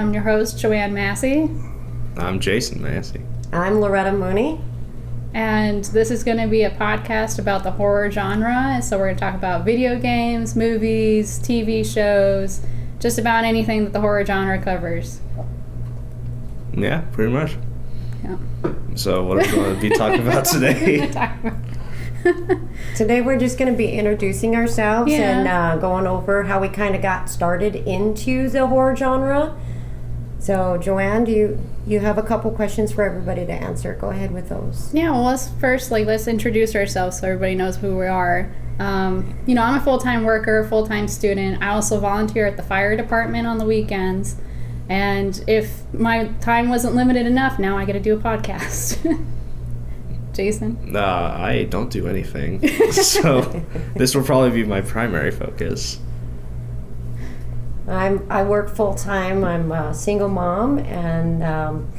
I'm your host, Joanne Massey. I'm Jason Massey. I'm Loretta Mooney. And this is going to be a podcast about the horror genre. So we're going to talk about video games, movies, TV shows, just about anything that the horror genre covers. Yeah, pretty much. Yeah. So what are we going to be talking about today? Today we're just going to be introducing ourselves and going over how we kind of got started into the horror genre. So Joanne, do you have a couple questions for everybody to answer? Go ahead with those. Yeah, well, let's introduce ourselves so everybody knows who we are. I'm a full-time worker, full-time student. I also volunteer at the fire department on the weekends. And if my time wasn't limited enough, now I get to do a podcast. Jason? I don't do anything. So this will probably be my primary focus. I work full-time. I'm a single mom, and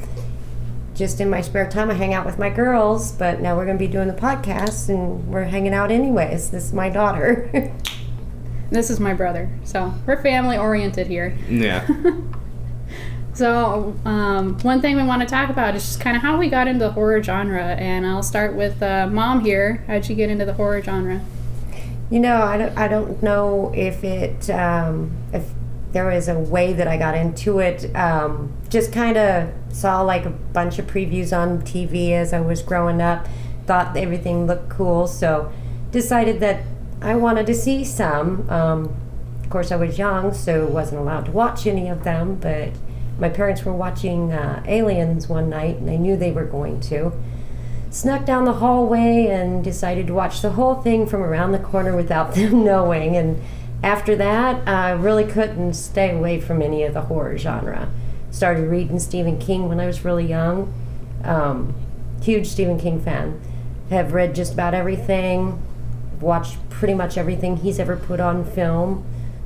just in my spare time I hang out with my girls, but now we're going to be doing the podcast, and we're hanging out anyways. This is my daughter. This is my brother. So we're family-oriented here. Yeah. So one thing we want to talk about is just kind of how we got into the horror genre, and I'll start with Mom here. How'd you get into the horror genre? I don't know if there was a way that I got into it. Just kind of saw like a bunch of previews on TV as I was growing up, thought everything looked cool, so decided that I wanted to see some. Of course, I was young, so wasn't allowed to watch any of them, but my parents were watching Aliens one night, and I knew they were going to. Snuck down the hallway and decided to watch the whole thing from around the corner without them knowing. And after that, I really couldn't stay away from any of the horror genre. Started reading Stephen King when I was really young. Huge Stephen King fan. Have read just about everything. Watched pretty much everything he's ever put on film.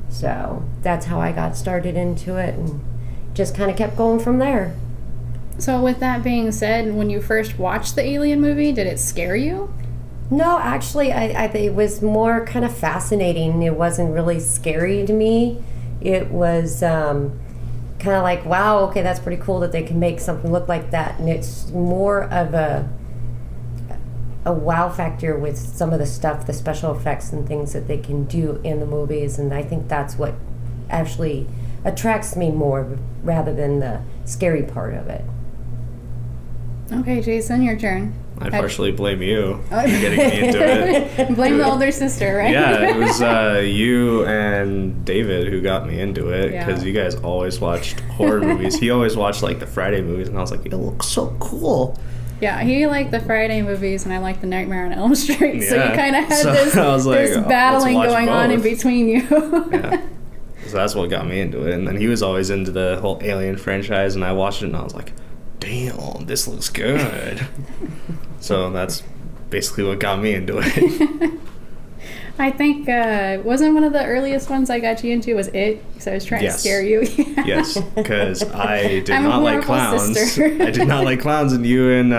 So that's how I got started into it, and just kind of kept going from there. So with that being said, when you first watched the Alien movie, did it scare you? No, actually, I think it was more kind of fascinating. It wasn't really scary to me. It was kind of like, wow, okay, that's pretty cool that they can make something look like that. And it's more of a wow factor with some of the stuff, the special effects and things that they can do in the movies. And I think that's what actually attracts me more rather than the scary part of it. Okay, Jason, your turn. I partially blame you for getting me into it. Blame the older sister, right? Yeah, it was you and David who got me into it, because you guys always watched horror movies. He always watched like the Friday movies, and I was like, it looks so cool. Yeah, he liked the Friday movies, and I liked the Nightmare on Elm Street. Yeah. So you kind of had this battling going on in between you. Yeah. So that's what got me into it. And then he was always into the whole Alien franchise, and I watched it and I was like, damn, this looks good. So that's basically what got me into it. I think, wasn't one of the earliest ones I got you into was It? Because I was trying to scare you. Yes, because I did not like clowns. I did not like clowns, and you and,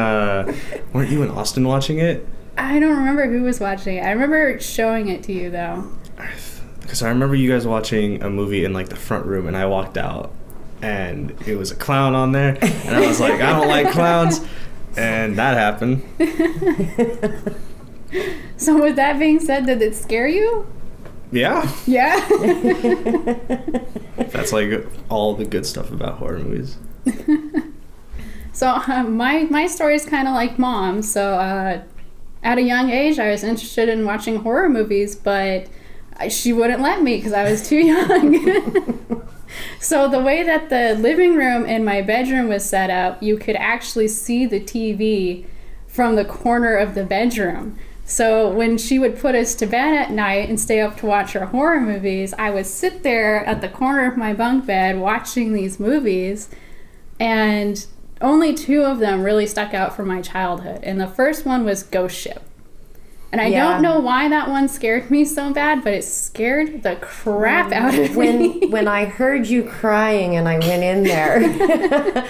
weren't you and Austin watching it? I don't remember who was watching it. I remember showing it to you, though. Because I remember you guys watching a movie in like the front room, and I walked out and it was a clown on there, and I was like, I don't like clowns, and that happened. So with that being said, did it scare you? Yeah. Yeah? That's like all the good stuff about horror movies. So my story is kind of like Mom. So at a young age, I was interested in watching horror movies, but she wouldn't let me because I was too young. So the way that the living room in my bedroom was set up, you could actually see the TV from the corner of the bedroom. So when she would put us to bed at night and stay up to watch her horror movies, I would sit there at the corner of my bunk bed watching these movies, and only two of them really stuck out from my childhood. And the first one was Ghost Ship. And I don't know why that one scared me so bad, but it scared the crap out of me. When I heard you crying and I went in there,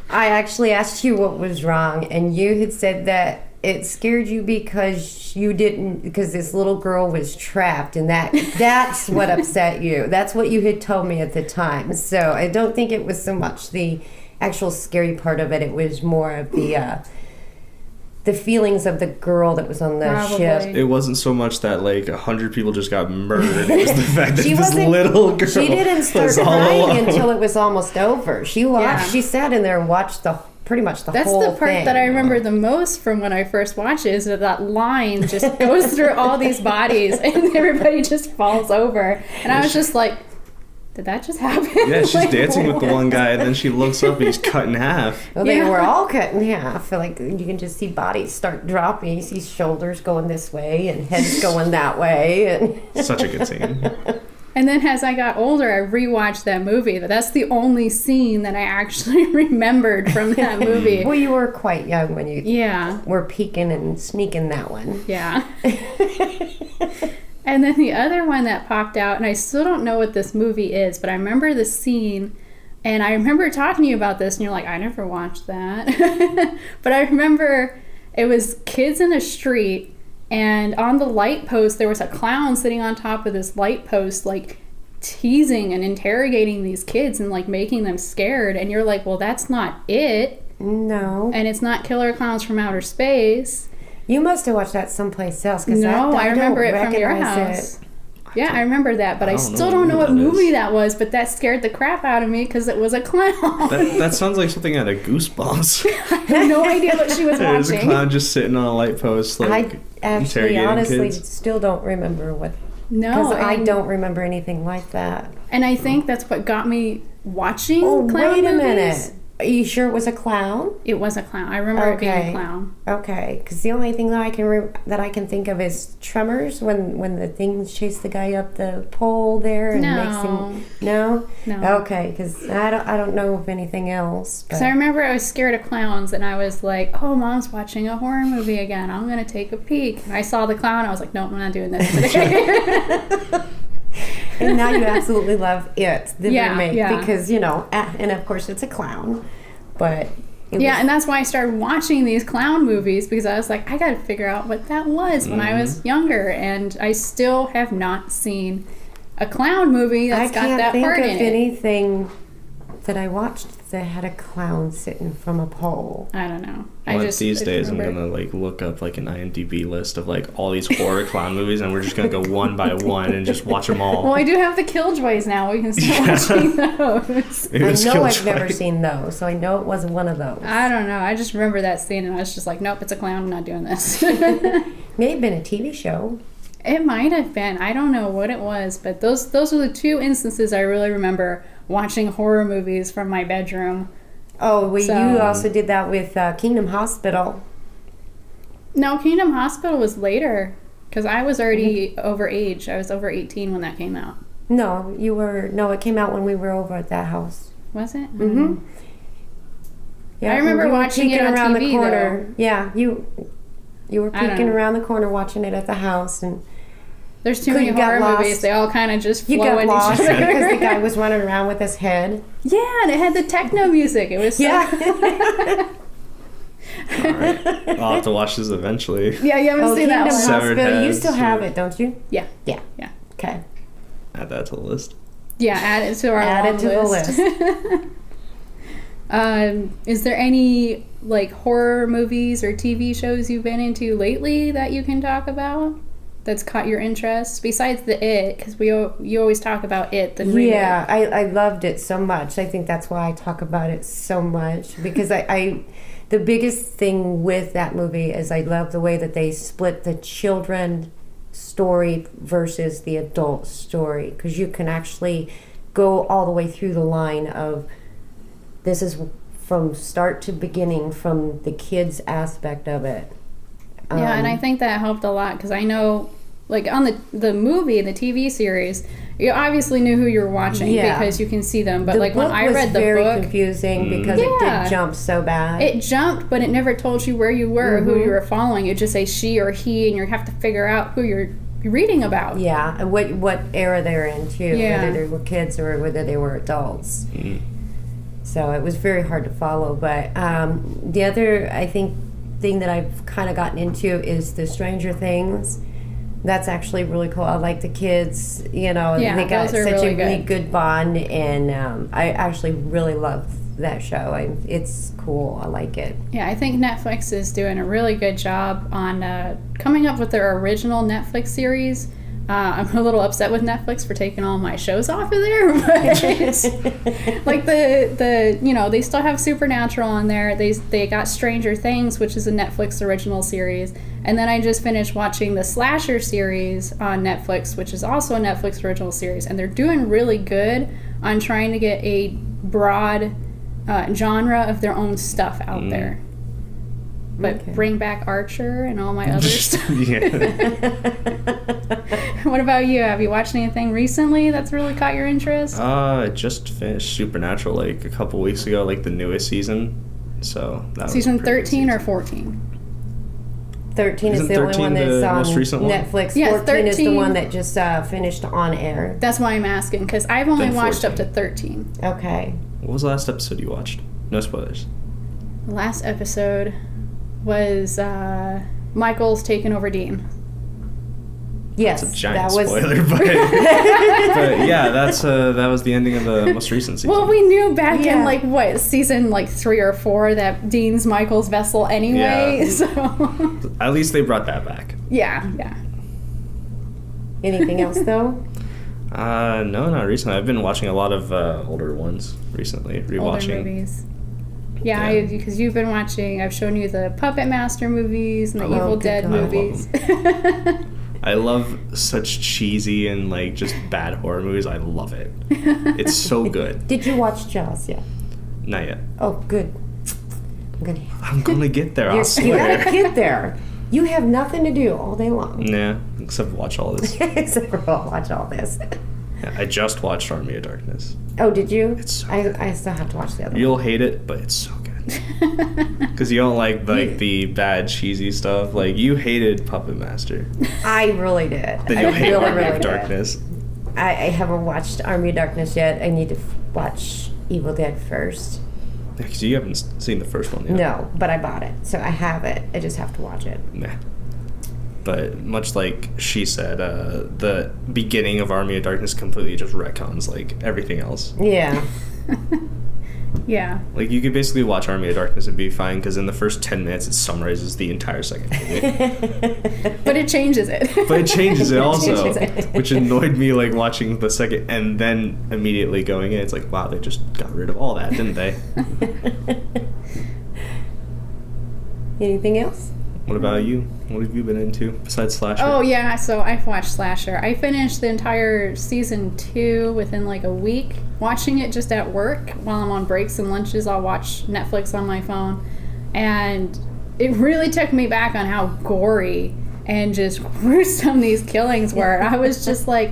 I actually asked you what was wrong, and you had said that it scared you because because this little girl was trapped, and that's what upset you. That's what you had told me at the time. So I don't think it was so much the actual scary part of it. It was more of the feelings of the girl that was on the ship. It wasn't so much that 100 people just got murdered. It was the fact that this little girl she didn't start crying until it was almost over. She sat in there and watched pretty much the whole thing. That's the part that I remember the most from when I first watched it, is that line just goes through all these bodies and everybody just falls over. And I was just like, did that just happen? Yeah, she's dancing with the one guy, and then she looks up and he's cut in half. Well, they were all cut in half. You can just see bodies start dropping. You see shoulders going this way and heads going that way. And such a good scene. And then as I got older, I rewatched that movie. That's the only scene that I actually remembered from that movie. Well, you were quite young when you Yeah. were peeking and sneaking that one. Yeah. And then the other one that popped out, and I still don't know what this movie is, but I remember the scene, and I remember talking to you about this, and you're like, I never watched that. But I remember it was kids in a street, and on the light post, there was a clown sitting on top of this light post, teasing and interrogating these kids and, making them scared. And you're like, well, that's not it. No. And it's not Killer Clowns from Outer Space. You must have watched that someplace else. No, I remember it from your house. Yeah, I remember that, but I still don't know what movie that was, but that scared the crap out of me because it was a clown. That sounds like something out of Goosebumps. I have no idea what she was watching. There's a clown just sitting on a light post, I actually, honestly, kids. Still don't remember what. No. Because I don't remember anything like that. And I think that's what got me watching clown movies. Wait a minute. Are you sure it was a clown? It was a clown. I remember it being a clown. Okay, because the only thing that I can think of is Tremors, when the things chase the guy up the pole there and makes him. No. Okay, because I don't know of anything else. Because I remember I was scared of clowns, and I was like, "Oh, Mom's watching a horror movie again. I'm gonna take a peek." And I saw the clown. I was like, "Nope, I'm not doing this today." And now you absolutely love it, the remake, yeah. because, and of course it's a clown, but... and that's why I started watching these clown movies, because I was like, I gotta figure out what that was when I was younger, and I still have not seen a clown movie that's got that part in it. I can't think of anything that I watched that had a clown sitting from a pole. I don't know. These days I'm gonna look up an IMDb list of all these horror clown movies, and we're just gonna go one by one and just watch them all. Well, I do have the Killjoys now. We can start watching those. I know I've never seen those, so I know it wasn't one of those. I don't know. I just remember that scene, and I was just like, nope, it's a clown. I'm not doing this. May have been a TV show. It might have been. I don't know what it was, but those are the two instances I really remember watching horror movies from my bedroom. Oh, well, you also did that with Kingdom Hospital. No, Kingdom Hospital was later, because I was already over age. I was over 18 when that came out. No, you were. No, it came out when we were over at that house. Was it? Mm-hmm. Yeah, I remember watching it on around TV, the corner. though. Yeah, you were peeking around the corner watching it at the house, and there's too many horror movies. They all kind of just flow into each other. Because the guy was running around with his head. Yeah, and it had the techno music. It was so All right. I'll have to watch this eventually. Yeah, you haven't seen that one. Hospital. You still have it, don't you? Yeah. Okay. Add that to the list. Yeah, add it to our list. Is there any horror movies or TV shows you've been into lately that you can talk about that's caught your interest besides the It? Because you always talk about It. The remake. Yeah, I loved it so much. I think that's why I talk about it so much, because I the biggest thing with that movie is I love the way that they split the children story versus the adult story, because you can actually go all the way through the line of this is from start to beginning from the kids aspect of it. Yeah, and I think that helped a lot, because I know, on the movie, the TV series, you obviously knew who you were watching because you can see them. But when I read the book, it was very confusing because it did jump so bad. It jumped, but it never told you where you were or who you were following. It just say she or he, and you have to figure out who you're reading about. Yeah, and what era they're in too, whether they were kids or whether they were adults. So it was very hard to follow. But the other, I think, thing that I've kind of gotten into is the Stranger Things. That's actually really cool. I like the kids, they got such really a really good bond, and I actually really love that show. It's cool. I like it. Yeah, I think Netflix is doing a really good job on coming up with their original Netflix series. I'm a little upset with Netflix for taking all my shows off of there, but like they still have Supernatural on there. They got Stranger Things, which is a Netflix original series, and then I just finished watching the Slasher series on Netflix, which is also a Netflix original series, and they're doing really good on trying to get a broad genre of their own stuff out there. But bring back Archer and all my other stuff. What about you? Have you watched anything recently that's really caught your interest? I just finished Supernatural like a couple weeks ago, like the newest season. So that season was 13 or 14? 13 is the only one that's on Netflix. Yeah, 14 13 is the one that just finished on air. That's why I'm asking, because I've only watched up to 13. Okay. What was the last episode you watched? No spoilers. The last episode was Michael's taking over Dean. Yes, that's a giant spoiler, but yeah, that was the ending of the most recent season. Well, we knew back in season 3 or 4 that Dean's Michael's vessel anyway. Yeah. So at least they brought that back. Yeah. Anything else though? No, not recently. I've been watching a lot of older ones recently, rewatching older movies. Yeah, because you've been watching. I've shown you the Puppet Master movies and the Evil Dead movies. I love such cheesy and just bad horror movies. I love it. It's so good. Did you watch Jaws yet? Not yet. Oh, good. I'm gonna get there. I swear. You gotta get there. You have nothing to do all day long. Yeah, except watch all this. Except for watch all this. Yeah, I just watched Army of Darkness. Oh, did you? It's so good. I still have to watch the other one. You'll hate it, but it's so good. Because you don't like the bad cheesy stuff. You hated Puppet Master. I really did. Then you'll hate Army of Darkness. I haven't watched Army of Darkness yet. I need to watch Evil Dead first. Yeah, because you haven't seen the first one yet. No, but I bought it, so I have it. I just have to watch it. Nah. But much like she said, the beginning of Army of Darkness completely just retcons everything else. Yeah. Yeah. You could basically watch Army of Darkness and be fine, because in the first 10 minutes it summarizes the entire second movie. But it changes it. But it changes it also, which annoyed me, watching the second and then immediately going in. It's wow, they just got rid of all that, didn't they? Anything else? What about you? What have you been into besides Slasher? Oh, yeah, so I've watched Slasher. I finished the entire season 2 within a week. Watching it just at work while I'm on breaks and lunches. I'll watch Netflix on my phone. And it really took me back on how gory and just gruesome these killings were. I was just like,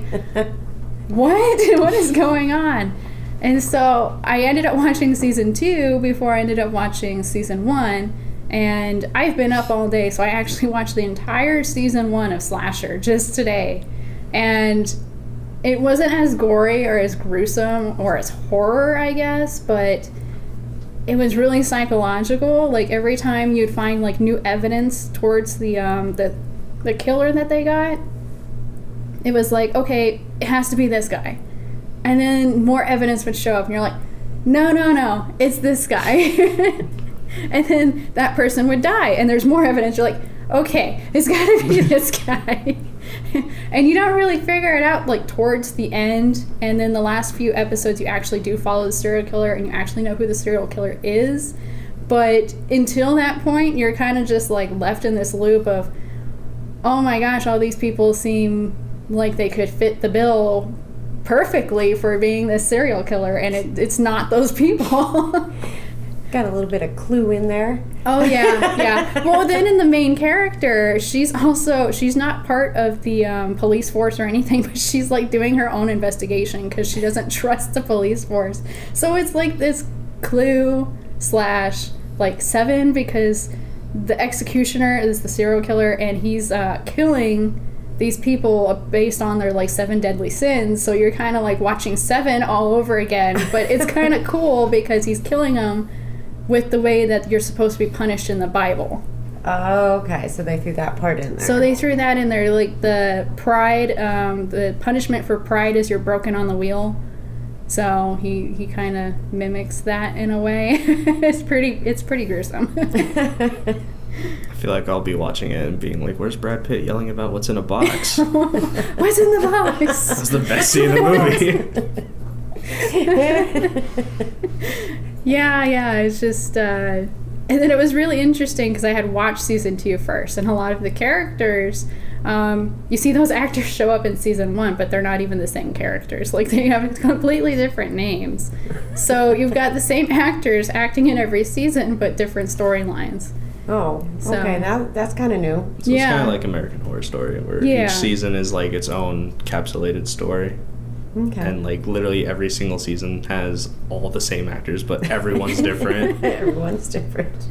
what? What is going on? And so I ended up watching season 2 before I ended up watching season 1. And I've been up all day, so I actually watched the entire season 1 of Slasher just today. And it wasn't as gory or as gruesome or as horror, I guess, but it was really psychological. Every time you'd find new evidence towards the killer that they got, it was okay, it has to be this guy. And then more evidence would show up, and you're like, no, it's this guy. And then that person would die, and there's more evidence. You're like, okay, it's got to be this guy. And you don't really figure it out towards the end, and then the last few episodes you actually do follow the serial killer, and you actually know who the serial killer is. But until that point, you're kind of just left in this loop of, oh my gosh, all these people seem like they could fit the bill perfectly for being this serial killer, and it's not those people. Got a little bit of clue in there. Oh, yeah. Well, then in the main character, she's not part of the police force or anything, but she's doing her own investigation because she doesn't trust the police force. So it's this Clue / 7, because the executioner is the serial killer, and he's killing these people based on their 7 deadly sins. So you're kind of watching 7 all over again, but it's kind of cool because he's killing them with the way that you're supposed to be punished in the Bible. Oh, okay. So they threw that part in there. So they threw that in there, like the pride, the punishment for pride is you're broken on the wheel. So he kind of mimics that in a way. It's pretty gruesome. I feel like I'll be watching it and being like, "Where's Brad Pitt yelling about what's in a box?" What's in the box? That's the best scene in the movie. Yeah. It's just, and then it was really interesting because I had watched season 2 first, and a lot of the characters, you see those actors show up in season 1, but they're not even the same characters. Like, they have completely different names. So you've got the same actors acting in every season, but different storylines. Oh, okay. That's kind of new. So it's kind of like American Horror Story, where each season is like its own encapsulated story. Okay. And like literally every single season has all the same actors, but everyone's different. Everyone's different.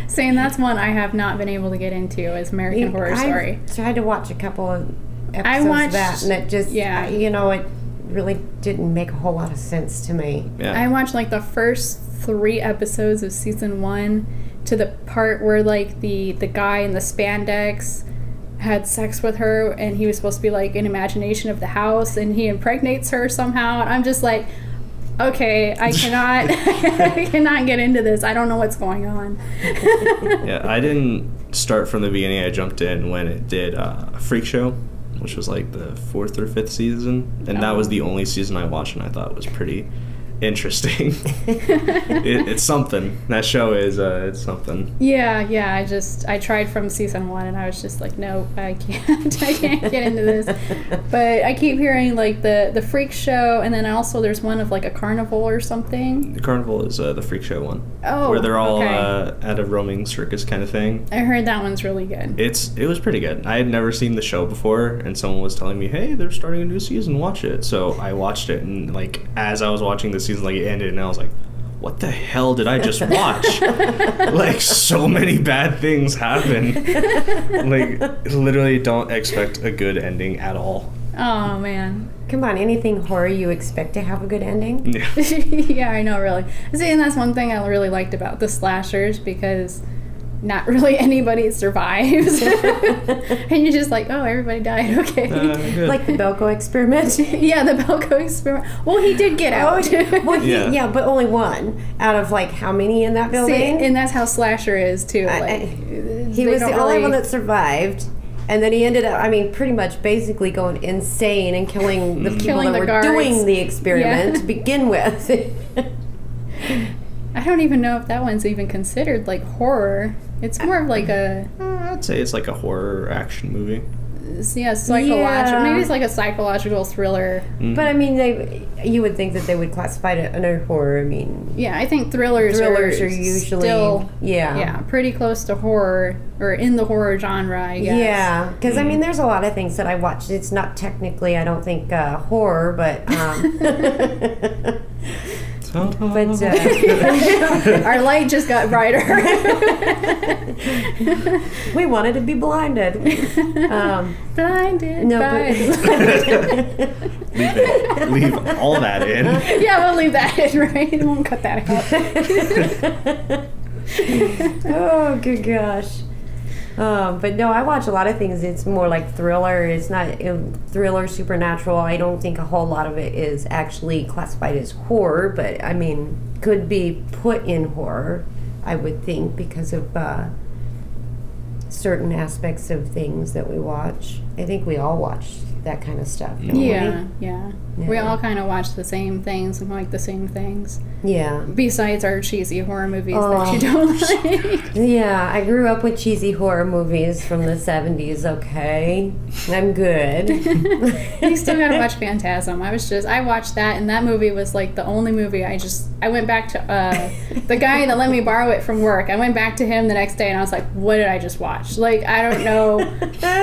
Saying that's one I have not been able to get into is American Horror Story. I tried to watch a couple of episodes of that, and it just, it really didn't make a whole lot of sense to me. Yeah. I watched like the first 3 episodes of season 1 to the part where like the guy in the spandex had sex with her, and he was supposed to be like an imagination of the house, and he impregnates her somehow, and I'm just like, okay, I cannot get into this. I don't know what's going on. Yeah, I didn't start from the beginning. I jumped in when it did Freak Show, which was like the 4th or 5th season, and that was the only season I watched, and I thought it was pretty interesting. It's something. That show is it's something. Yeah. I tried from season 1, and I was just like, nope, I can't get into this. But I keep hearing like the Freak Show, and then also there's one of like a carnival or something. The carnival is the Freak Show one. Oh, where they're all at a roaming circus kind of thing. I heard that one's really good. It was pretty good. I had never seen the show before, and someone was telling me, hey, they're starting a new season, watch it. So I watched it, and like as I was watching the season, like it ended, and I was like, what the hell did I just watch? Like, so many bad things happen. Like, literally don't expect a good ending at all. Oh, man. Come on, anything horror you expect to have a good ending? Yeah. Yeah, I know, really. See, and that's one thing I really liked about the slashers, because not really anybody survives. And you're just like, oh, everybody died, okay. Like the Belko experiment? Yeah, the Belko experiment. Well, he did get out. Yeah, but only one out of like how many in that building? See, and that's how slasher is, too. He was the only one that survived. And then he ended up, pretty much basically going insane and killing the people that were doing the experiment to begin with. I don't even know if that one's even considered like horror. It's more of like a... I'd say it's like a horror action movie. Yeah, psychological. Maybe it's like a psychological thriller. Mm-hmm. But you would think that they would classify it under horror. Yeah, I think thrillers are usually still, pretty close to horror, or in the horror genre, I guess. Yeah, because there's a lot of things that I watched. It's not technically, I don't think, horror, but. But our light just got brighter. We wanted to be blinded. Blinded. No, leave all that in. Yeah, we'll leave that in, right? We won't cut that out. Oh, good gosh. But no, I watch a lot of things. It's more like thriller. It's not thriller, supernatural. I don't think a whole lot of it is actually classified as horror, but could be put in horror, I would think, because of certain aspects of things that we watch. I think we all watch that kind of stuff. Yeah. We all kind of watch the same things and like the same things. Yeah. Besides our cheesy horror movies that you don't like. Yeah, I grew up with cheesy horror movies from the 70s, okay? I'm good. You still gotta watch Phantasm. I watched that, and that movie was like the only movie I went back to, the guy that let me borrow it from work, I went back to him the next day, and I was like, what did I just watch? Like, I don't know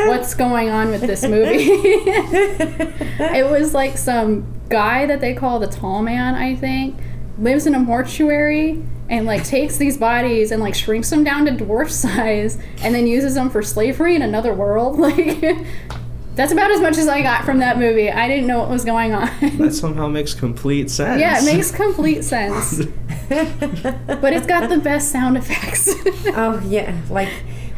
what's going on with this movie. It was like some guy that they call the Tall Man, I think, lives in a mortuary and like takes these bodies and like shrinks them down to dwarf size and then uses them for slavery in another world. Like, that's about as much as I got from that movie. I didn't know what was going on. That somehow makes complete sense. Yeah, it makes complete sense. But it's got the best sound effects. Oh yeah, like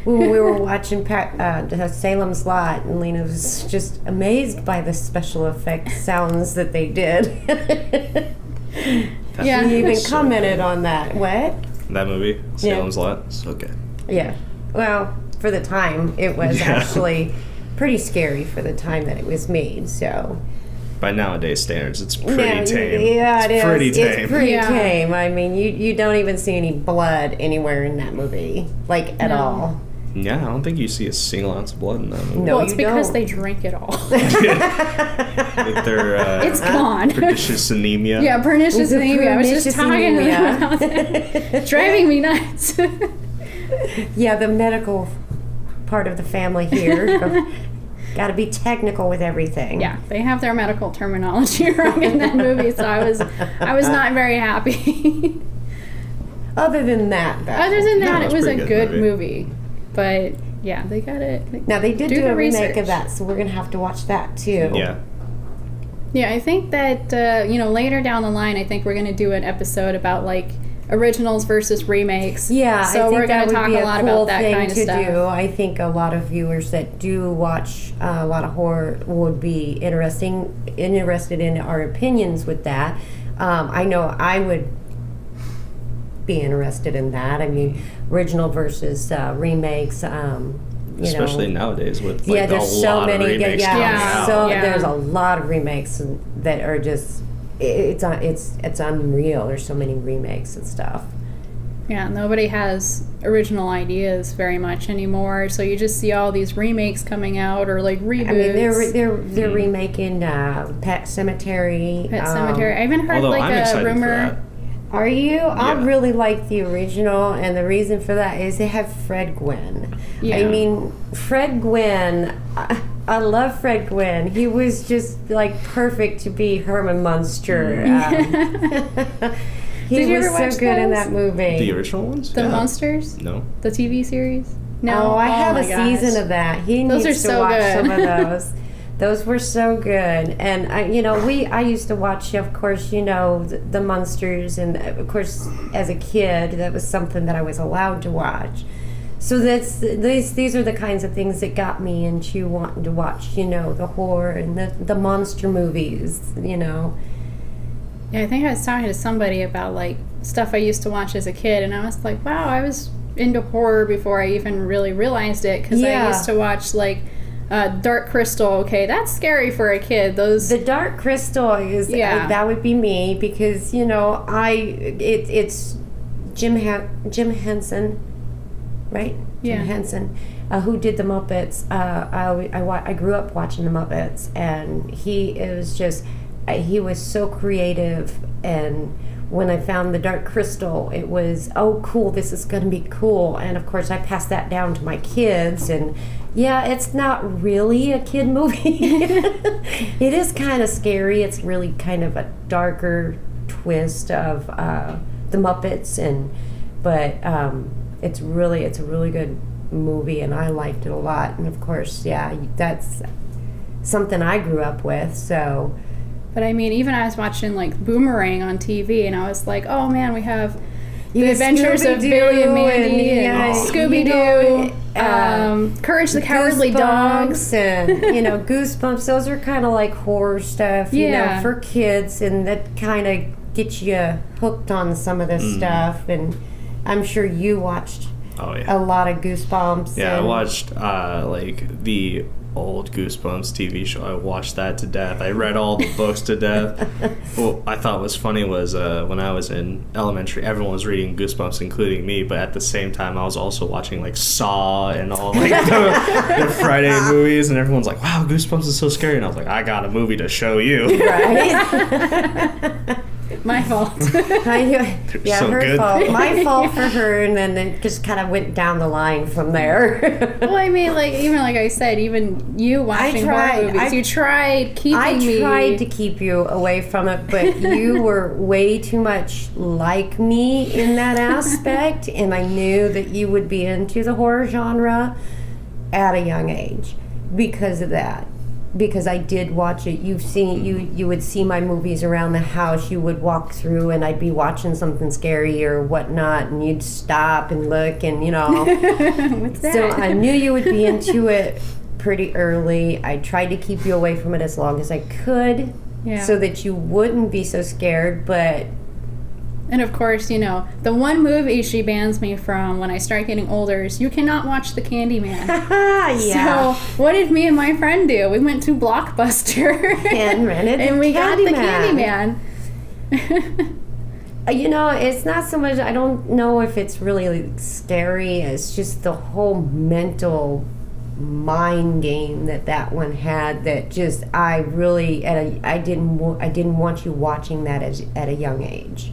when we were watching Salem's Lot, and Lena was just amazed by the special effects sounds that they did. Yeah. She even So commented good. on that. What? That movie, Salem's Lot, so good. Yeah. Well, for the time, it was actually pretty scary for the time that it was made, so. By nowadays standards, it's pretty tame. Yeah, it's pretty tame. It's pretty Yeah. tame. I mean, you don't even see any blood anywhere in that movie, like at No. all. Yeah, I don't think you see a single ounce of blood in that movie. No, Well, it's you because don't. they drink it all. Like their It's gone. pernicious anemia. Yeah, pernicious The anemia. I was just pernicious talking anemia. about that. Driving me nuts. Yeah, the medical part of the family here. Got to be technical with everything. Yeah, they have their medical terminology wrong in that movie, so I was not very happy. Other than that, though. Other than that, No, it it's was a pretty good good movie. But yeah, they got it. Now, they did do the a remake research. of that, so we're going to have to watch that, too. Yeah. Yeah, I think that later down the line, I think we're gonna do an episode about like originals versus remakes. Yeah, so I think we're gonna that would talk be a lot cool about that thing kind of to stuff. do. I think a lot of viewers that do watch a lot of horror would be interested in our opinions with that. I know I would be interested in that. I mean, original versus remakes. Especially nowadays with like there's a so lot many. of remakes Yeah, coming Yeah. out. so Yeah. there's a lot of remakes that are just it's unreal. There's so many remakes and stuff. Yeah, nobody has original ideas very much anymore. So you just see all these remakes coming out or like reboots. I mean, they're remaking Pet Cemetery. Pet Cemetery. I even heard Although like I'm a excited rumor. for that. Are you? I Yeah. really like the original, and the reason for that is they have Fred Gwynn. Yeah. I mean, Fred Gwynn. I love Fred Gwynn. He was just like perfect to be Herman Munster. He Did you was ever so watch good in those? that movie. The original ones? The Yeah. Monsters, No. the TV series. No, Oh, I have my a gosh. season of that. He Those needs are to so watch good. some of those. Those were so good, and I used to watch, of course, the Munsters, and of course, as a kid, that was something that I was allowed to watch. So these are the kinds of things that got me into wanting to watch, the horror and the monster movies, Yeah, I think I was talking to somebody about like stuff I used to watch as a kid, and I was like, wow, I was into horror before I even really realized it, because I Yeah. used to watch like Dark Crystal. Okay, that's scary for a kid. Those The Dark Crystal is Yeah. that would be me, because it's Jim Henson, right? Yeah. Jim Henson, who did the Muppets. I grew up watching the Muppets, and he was so creative. And when I found the Dark Crystal, it was, oh, cool, this is going to be cool. And of course, I passed that down to my kids, and yeah, it's not really a kid movie. It is kind of scary. It's really kind of a darker twist of the Muppets, but it's a really good movie, and I liked it a lot. And of course, yeah, that's something I grew up with. So, But I mean, even I was watching like Boomerang on TV, and I was like, oh man, we have The Adventures of Billy and Mandy and Scooby-Doo, Courage the Cowardly Dog. and Goosebumps. Those are kind of like horror stuff, Yeah. for kids, and that kind of gets you hooked on some of this stuff. And I'm sure you watched Oh, yeah. a lot of Goosebumps. Yeah, I and- watched like the old Goosebumps TV show. I watched that to death. I read all the books to death. What I thought was funny was when I was in elementary, everyone was reading Goosebumps, including me. But at the same time, I was also watching like Saw and all like the Friday movies, and everyone's like, "Wow, Goosebumps is so scary," and I was like, "I got a movie to show you." Right? My fault. Yeah, so her good. fault. My fault for her, and then it just kind of went down the line from there. Well, I mean, like even like I said, even you watching horror tried. movies, you tried keeping I me. tried to keep you away from it, but you were way too much like me in that aspect, and I knew that you would be into the horror genre at a young age because of that. because I did watch it. You would see my movies around the house. You would walk through, and I'd be watching something scary or whatnot, and you'd stop and look, and What's that? So I knew you would be into it pretty early. I tried to keep you away from it as long as I could, so that you wouldn't be so scared. But and of course, the one movie she bans me from when I start getting older is you cannot watch The Candyman. yeah. So what did me and my friend do? We went to Blockbuster And rented and we got The Candyman. Candyman. It's not so much, I don't know if it's really scary. It's just the whole mental mind game that one had, that just I didn't want you watching that at a young age.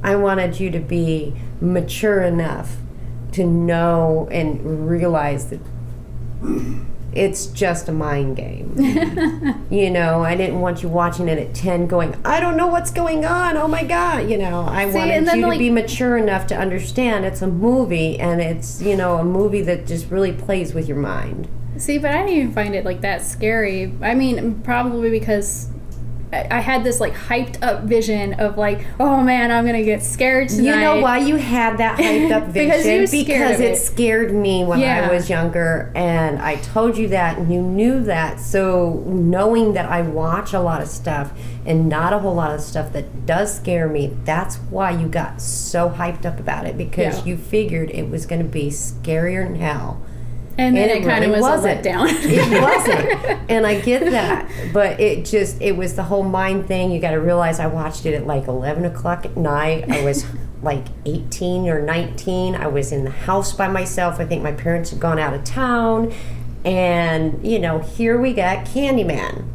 I wanted you to be mature enough to know and realize that it's just a mind game. I didn't want you watching it at 10 going, I don't know what's going on, oh my God. I wanted you to be mature enough to understand it's a movie, and it's, a movie that just really plays with your mind. See, but I didn't even find it like that scary. I mean, probably because I had this hyped up vision of oh man, I'm gonna get scared tonight. You know why you had that hyped up vision? because it scared me when I was younger, and I told you that, and you knew that. So knowing that I watch a lot of stuff and not a whole lot of stuff that does scare me, that's why you got so hyped up about it, because you figured it was gonna be scarier than hell. And then it kind of was a letdown. It wasn't. And I get that. But it was the whole mind thing. You got to realize I watched it at 11 o'clock at night. I was 18 or 19. I was in the house by myself. I think my parents had gone out of town. And, here we got Candyman.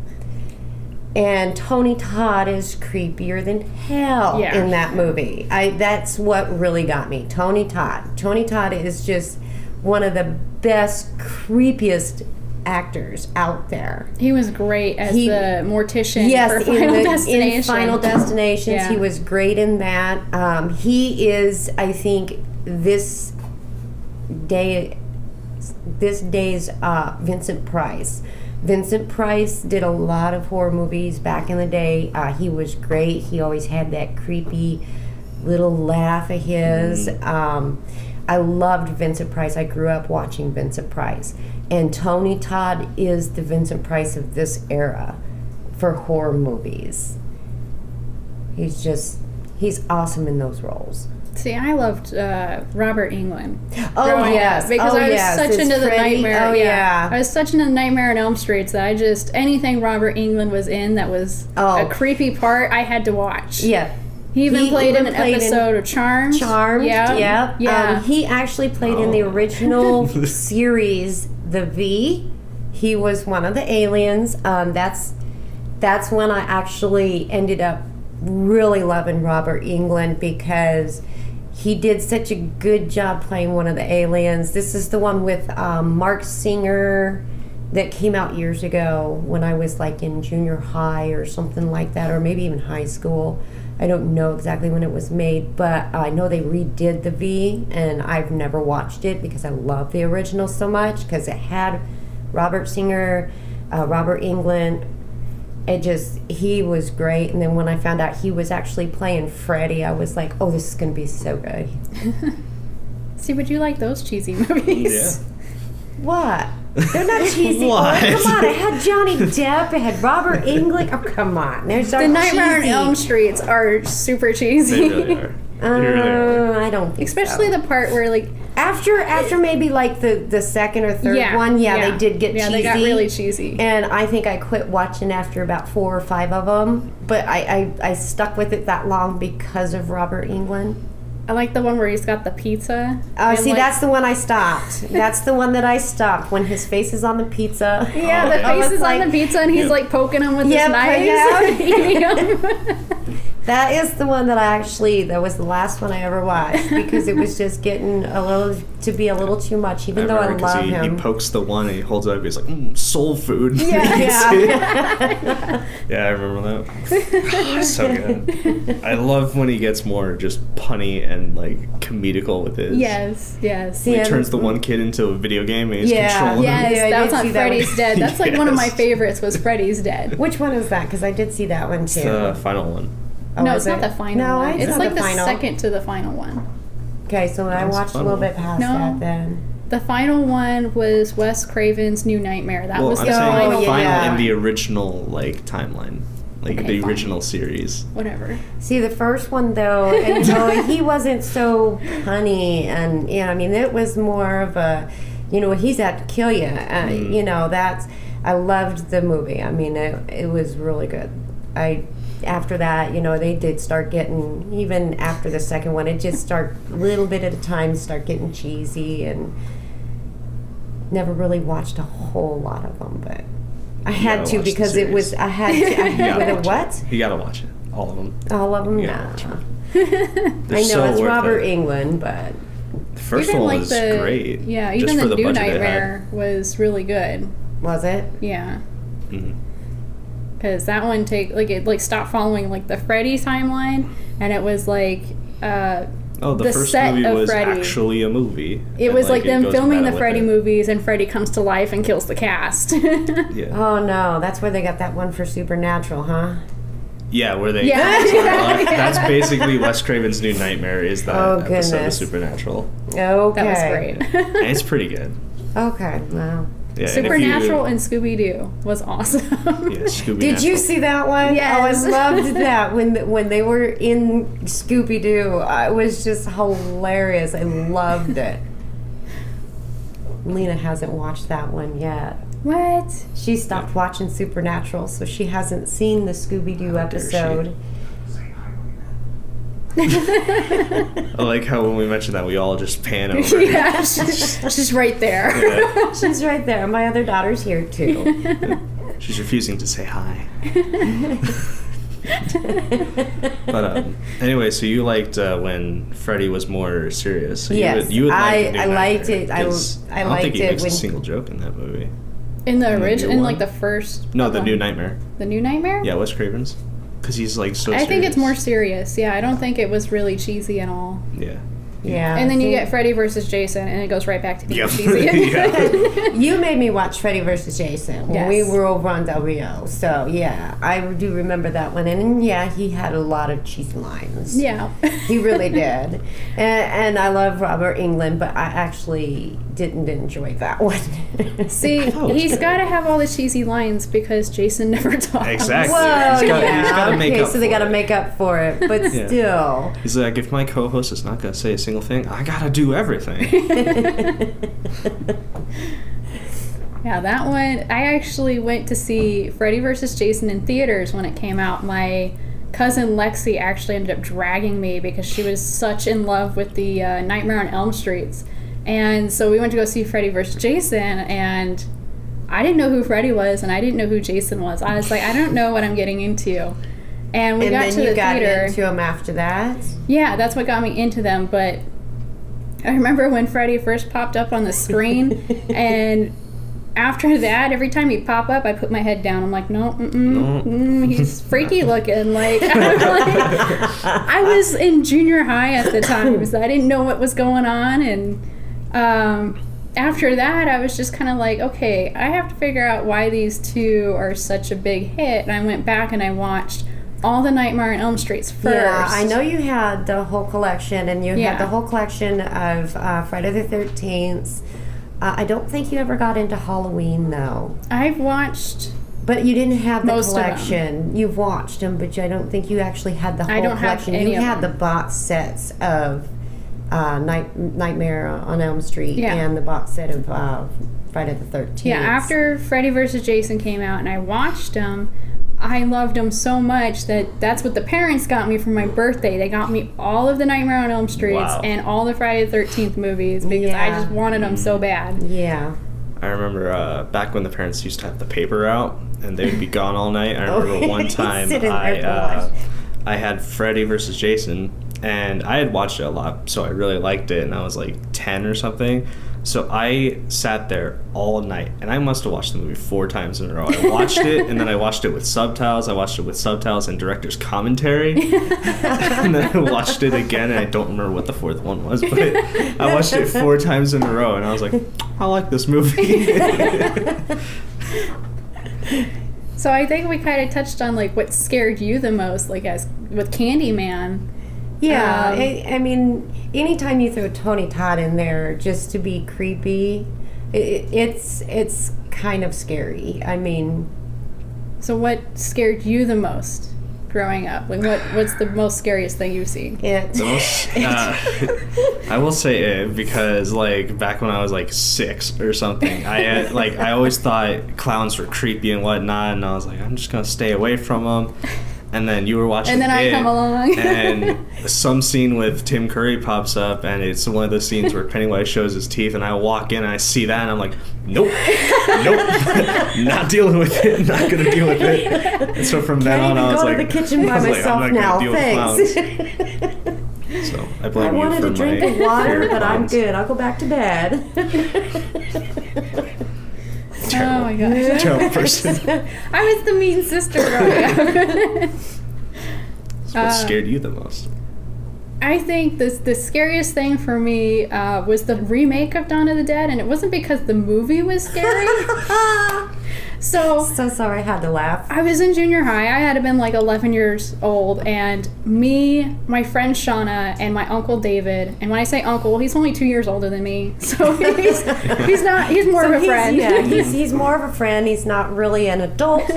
And Tony Todd is creepier than hell in that movie. That's what really got me. Tony Todd. Tony Todd is just one of the best, creepiest actors out there. He was great as the mortician for Final Destination. In Final Destinations, he was great in that. He is, I think, this day's Vincent Price. Vincent Price did a lot of horror movies back in the day. He was great. He always had that creepy little laugh of his. I loved Vincent Price. I grew up watching Vincent Price. And Tony Todd is the Vincent Price of this era for horror movies. He's awesome in those roles. See, I loved Robert Englund. Oh, yes. Because I was such into the Nightmare. Oh, yeah. I was such into the Nightmare on Elm Street that anything Robert Englund was in that was a creepy part, I had to watch. Yeah. He even played in an episode of Charmed. Charmed, yeah. He actually played in the original series, The V. He was one of the aliens. That's when I actually ended up really loving Robert Englund, because he did such a good job playing one of the aliens. This is the one with Mark Singer that came out years ago when I was in junior high or something like that, or maybe even high school. I don't know exactly when it was made, but I know they redid The V, and I've never watched it because I love the original so much, because it had Robert Singer, Robert Englund. He was great. And then when I found out he was actually playing Freddy, I was like, oh, this is going to be so good. See, would you like those cheesy movies? Yeah. What? They're not cheesy. What? Oh, come on. It had Johnny Depp. It had Robert Englund. Oh, come on. The Nightmare on Elm Street are super cheesy. They really are. They really are. I don't think Especially so. the part where after maybe the second or third one, they did get cheesy. Yeah, they got really cheesy. And I think I quit watching after about 4 or 5 of them. But I stuck with it that long because of Robert Englund. I like the one where he's got the pizza. That's the one I stopped. That's the one that I stopped, when his face is on the pizza. Yeah, the face is on the pizza, and he's poking him with his knife. Yeah. Eating him. That is the one that was the last one I ever watched because it was just getting to be a little too much, even though I love him. He pokes the one and he holds it up. He's like, soul food. Yeah. Yeah, I remember that. So good. I love when he gets more just punny and like comedical with his. Yes. He turns the one kid into a video game and he's controlling him. Yes, that was on Freddy's Dead. That's like one of my favorites was Freddy's Dead. Which one is that? Because I did see that one too. It's the final one. Oh, no, it's not the final one. It's like the second to the final one. Okay, so I watched a little bit past that then. The final one was Wes Craven's New Nightmare. That was the final in the original like timeline. Like the original series. Whatever. See, the first one though, and he wasn't so punny, and I mean, it was more of a, he's out to kill you. I loved the movie. I mean, it was really good. After that, they did start getting, even after the second one, it just start a little bit at a time, start getting cheesy, and never really watched a whole lot of them, but I had to because it was, I had to, what? You gotta watch it. All of them. All of them? No. I know it's Robert Englund, but... The first one was great. Yeah, even the New Nightmare was really good. Was it? Yeah. Because that one it stopped following like the Freddy timeline, and it was like the first movie was Freddy. Actually a movie. It was like them filming the Freddy movies, and Freddy comes to life and kills the cast. Yeah. Oh no, that's where they got that one for Supernatural, huh? Yeah, where they. That's basically Wes Craven's New Nightmare. Is that episode of Supernatural? Okay, that was great. And it's pretty good. Okay, wow. Yeah, Supernatural and Scooby-Doo was awesome. Yeah, Scooby-Doo. Did you see that one? Yes. Oh, I loved that when they were in Scooby-Doo. It was just hilarious. I loved it. Lena hasn't watched that one yet. What? She stopped watching Supernatural, so she hasn't seen the Scooby-Doo episode. I like how when we mentioned that, we all just pan over. Yeah, she's right there. Yeah. She's right there. My other daughter's here, too. She's refusing to say hi. But anyway, so you liked when Freddy was more serious. So yes, you would like I liked it. I don't think he makes when a single joke in that movie. In the original, like the first. No, the New Nightmare. The New Nightmare? Yeah, Wes Craven's. Because he's like so serious. I think it's more serious. Yeah, I don't think it was really cheesy at all. Yeah. Yeah. And then you get Freddy versus Jason, and it goes right back to being cheesy. You made me watch Freddy versus Jason when we were over on WO. So, yeah, I do remember that one. And, yeah, he had a lot of cheesy lines. Yeah. He really did. And I love Robert Englund, but I actually didn't enjoy that one. See, he's got to have all the cheesy lines because Jason never talks. Exactly. Well, he's gotta make up so they got to make up for it. But still. He's like, if my co-host is not going to say a single thing, I got to do everything. Yeah, that one, I actually went to see Freddy vs. Jason in theaters when it came out. My cousin Lexi actually ended up dragging me because she was such in love with the Nightmare on Elm Streets. And so we went to go see Freddy vs. Jason, and I didn't know who Freddy was, and I didn't know who Jason was. I was like, I don't know what I'm getting into. And we got to the theater. And then you got into them after that? Yeah, that's what got me into them. But I remember when Freddy first popped up on the screen, and after that, every time he'd pop up, I put my head down. I'm like, no, he's freaky looking. Like, I was in junior high at the time, so I didn't know what was going on. And after that, I was just kind of like, okay, I have to figure out why these two are such a big hit. And I went back and I watched all the Nightmare on Elm Streets first. Yeah, I know you had the whole collection, and you had the whole collection of Friday the 13th. I don't think you ever got into Halloween, though. I've watched... But you didn't have the most collection. You've watched them, but I don't think you actually had the whole collection. Have any you had the box sets of Nightmare on Elm Street and the box set of Friday the 13th. Yeah, after Freddy vs. Jason came out and I watched them, I loved them so much that's what the parents got me for my birthday. They got me all of the Nightmare on Elm Streets and all the Friday the 13th movies because I just wanted them so bad. Yeah. I remember back when the parents used to have the paper out and they would be gone all night. I remember one time I had Freddy versus Jason, and I had watched it a lot, so I really liked it, and I was like 10 or something. So I sat there all night, and I must have watched the movie 4 times in a row. I watched it, and then I watched it with subtitles. I watched it with subtitles and director's commentary. And then I watched it again, and I don't remember what the 4th one was, but I watched it 4 times in a row, and I was like, I like this movie. So I think we kind of touched on like what scared you the most, like as with Candyman. Yeah, I mean, anytime you throw Tony Todd in there just to be creepy, it's kind of scary. I mean, so what scared you the most growing up? Like, what's the most scariest thing you've seen? I will say it because, like, back when I was like 6 or something, I always thought clowns were creepy and whatnot, and I was like, I'm just gonna stay away from them. And then you were watching and then I come along. and some scene with Tim Curry pops up, and it's one of those scenes where Pennywise shows his teeth, and I walk in and I see that, and I'm like, nope, not dealing with it, not gonna deal with it. And so from then on, I was like, go to the kitchen by myself I'm not now. gonna deal Thanks. with clowns. So I blame I wanted you for a drink my of water, fear of but I'm clowns. good. I'll go back to bed. Oh my gosh. Terrible person. I was the mean sister growing up. So what scared you the most? I think the scariest thing for me was the remake of Dawn of the Dead, and it wasn't because the movie was scary. So sorry, I had to laugh. I was in junior high. I had been like 11 years old, and me, my friend Shauna, and my uncle David. And when I say uncle, he's only 2 years older than me, so he's more of a friend. Yeah, he's more of a friend. He's not really an adult.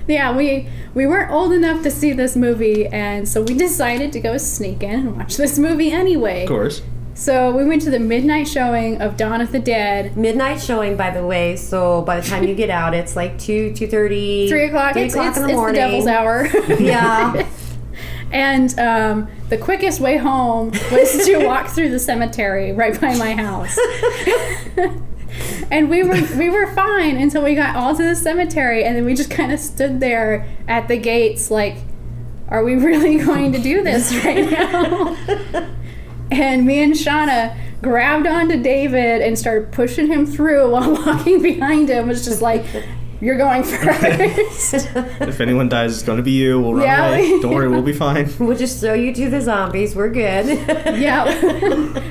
Yeah, we weren't old enough to see this movie, and so we decided to go sneak in and watch this movie anyway. Of course. So we went to the midnight showing of Dawn of the Dead. Midnight showing, by the way, so by the time you get out, it's like 2:30, 3 o'clock. 3 It's o'clock in the morning. It's the devil's hour. Yeah. And the quickest way home was to walk through the cemetery right by my house. And we were fine until we got all to the cemetery, and then we just kind of stood there at the gates like, are we really going to do this right now? And me and Shauna grabbed onto David and started pushing him through while walking behind him. It was just like, you're going first. If anyone dies, it's going to be you. We'll run away. Don't worry, we'll be fine. We'll just throw you to the zombies. We're good. Yeah.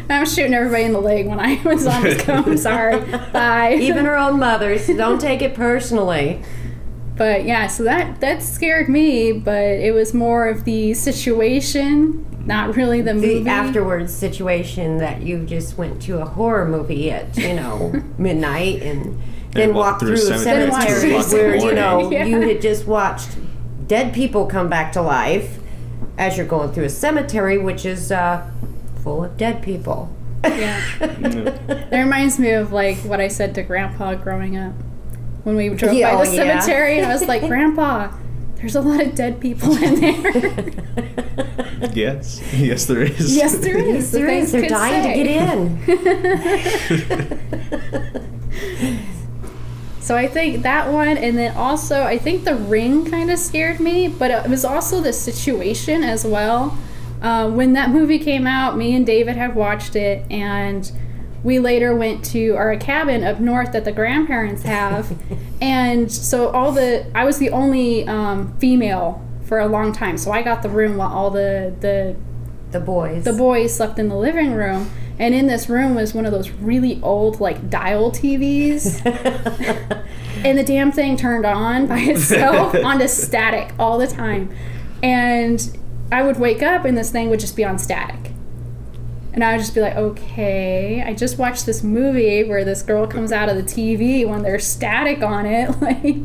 I was shooting everybody in the leg when zombies come. Sorry. Bye. Even our own mothers. Don't take it personally. But yeah, so that scared me, but it was more of the situation, not really the movie. The afterwards situation that you just went to a horror movie at, midnight and then walked through cemeteries where, Yeah. you had just watched dead people come back to life as you're going through a cemetery, which is full of dead people. Yeah. It reminds me of like what I said to Grandpa growing up. When we drove by the cemetery, and I was like, Grandpa, there's a lot of dead people in there. Yes, there is. Yes, there is. They're dying to get in. So I think that one, and then also I think The Ring kind of scared me, but it was also the situation as well. When that movie came out, me and David had watched it, and we later went to our cabin up north that the grandparents have. And so I was the only female for a long time. So I got the room while all the boys slept in the living room. And in this room was one of those really old, like, dial TVs. And the damn thing turned on by itself onto static all the time. And I would wake up and this thing would just be on static. And I would just be like, okay, I just watched this movie where this girl comes out of the TV when there's static on it. Like,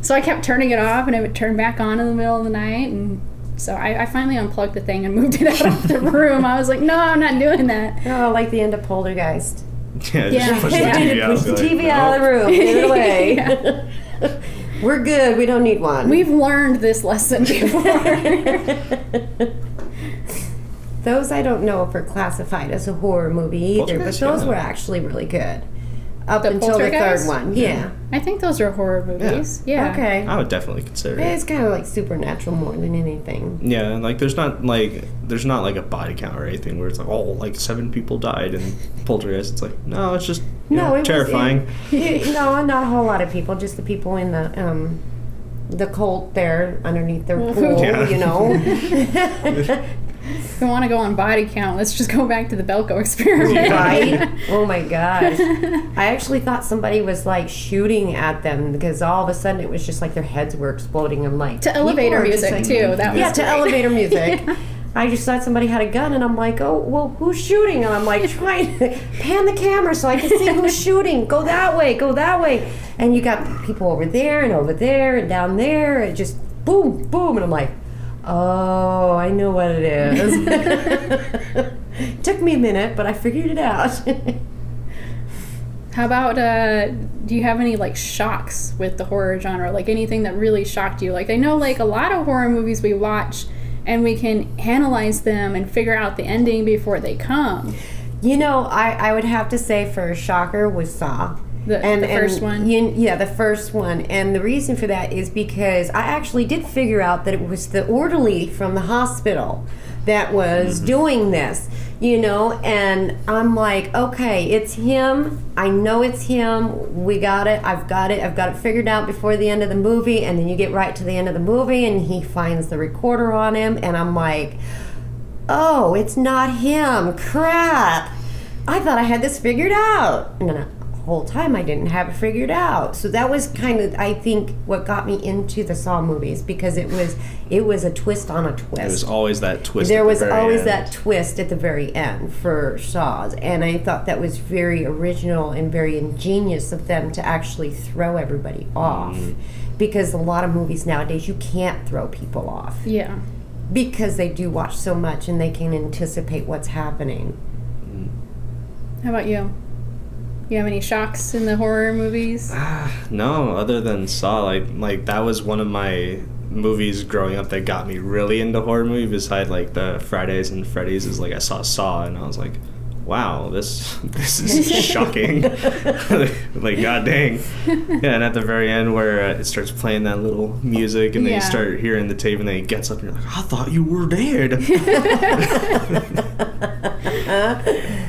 so I kept turning it off, and it would turn back on in the middle of the night. And so I finally unplugged the thing and moved it out of the room. I was like, no, I'm not doing that. Oh, like the end of Poltergeist. Just push the TV out. Push the TV out of the room. Get it away. Yeah. We're good. We don't need one. We've learned this lesson before. Those I don't know if are classified as a horror movie either, but those were actually really good. Up until the third one, yeah. I think those are horror movies. Yeah. Okay. I would definitely consider it. It's kind of like supernatural more than anything. Yeah, like there's not like a body count or anything where it's like, oh, like 7 people died in Poltergeist. It's like, no, it's just terrifying. No, not a whole lot of people, just the people in the cult there underneath their pool, you know. If we want to go on body count, let's just go back to the Belko experiment. Right? Oh my gosh. I actually thought somebody was like shooting at them because all of a sudden it was just like their heads were exploding. I'm like, to elevator music like, too. That was to elevator music. Yeah. I just thought somebody had a gun and I'm like, oh, well, who's shooting? And I'm like, trying to pan the camera so I can see who's shooting. Go that way, go that way. And you got people over there and down there. It just boom, boom. And I'm like, oh, I know what it is. Took me a minute, but I figured it out. How about, do you have any, like, shocks with the horror genre? Like, anything that really shocked you? Like, I know, like, a lot of horror movies we watch, and we can analyze them and figure out the ending before they come. You know, I would have to say for a shocker was Saw. The first one? Yeah, the first one. And the reason for that is because I actually did figure out that it was the orderly from the hospital that was doing this, you know, and I'm like, okay, it's him. I know it's him. We got it. I've got it figured out before the end of the movie. And then you get right to the end of the movie and he finds the recorder on him. And I'm like, oh, it's not him. Crap. I thought I had this figured out. And then whole time I didn't have it figured out. So that was kind of, I think, what got me into the Saw movies, because it was a twist on a twist. There was always that twist. There was always that twist at the very end for Saws, and I thought that was very original and very ingenious of them to actually throw everybody off, because a lot of movies nowadays you can't throw people off. Yeah. Because they do watch so much and they can anticipate what's happening. How about you? You have any shocks in the horror movies? No, other than Saw. Like that was one of my movies growing up that got me really into horror movies. Beside like the Fridays and Freddy's, is like I saw and I was like, wow, this is shocking. Like god dang. Yeah, and at the very end where it starts playing that little music and then you start hearing the tape and then he gets up and you're like, I thought you were dead.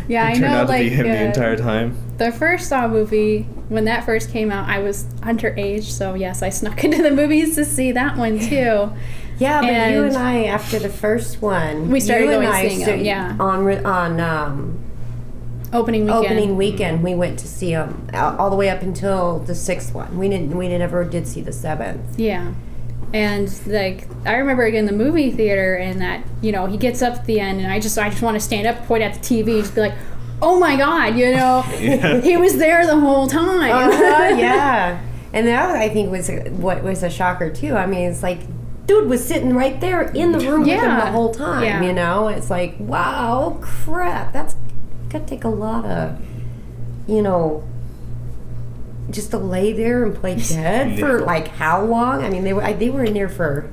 Yeah, I know. Turned out to like be him the entire time. The first Saw movie, when that first came out, I was underage, so yes, I snuck into the movies to see that one too. Yeah, but you and I, after the first one, we started going seeing them. Yeah, on opening weekend, we went to see them all the way up until the 6th one. We never did see the 7th. Yeah. And like I remember again the movie theater, and that, you know, he gets up at the end and I just want to stand up, point at the TV, and just be like, oh my god, you know, he was there the whole time. Yeah. And that, I think, was what was a shocker too. I mean, it's like, dude was sitting right there in the room with him the whole time. You know, it's like, wow, crap, that's gotta take a lot of, you know, just to lay there and play dead for like how long? I mean, they were in there for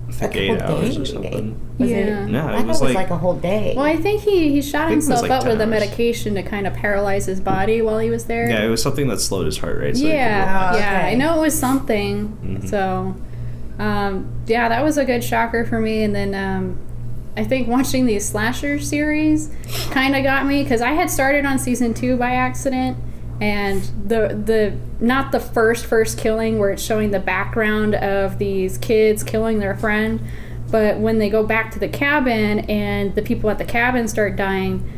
a couple 8 hours days or something. No, it was like a whole day. Well, I think he shot himself like up with a 10 hours. Medication to kind of paralyze his body while he was there. Yeah, it was something that slowed his heart rate. So I know it was something. So, that was a good shocker for me. And then I think watching these slasher series kind of got me, because I had started on season 2 by accident. And the not the first killing where it's showing the background of these kids killing their friend, but when they go back to the cabin and the people at the cabin start dying,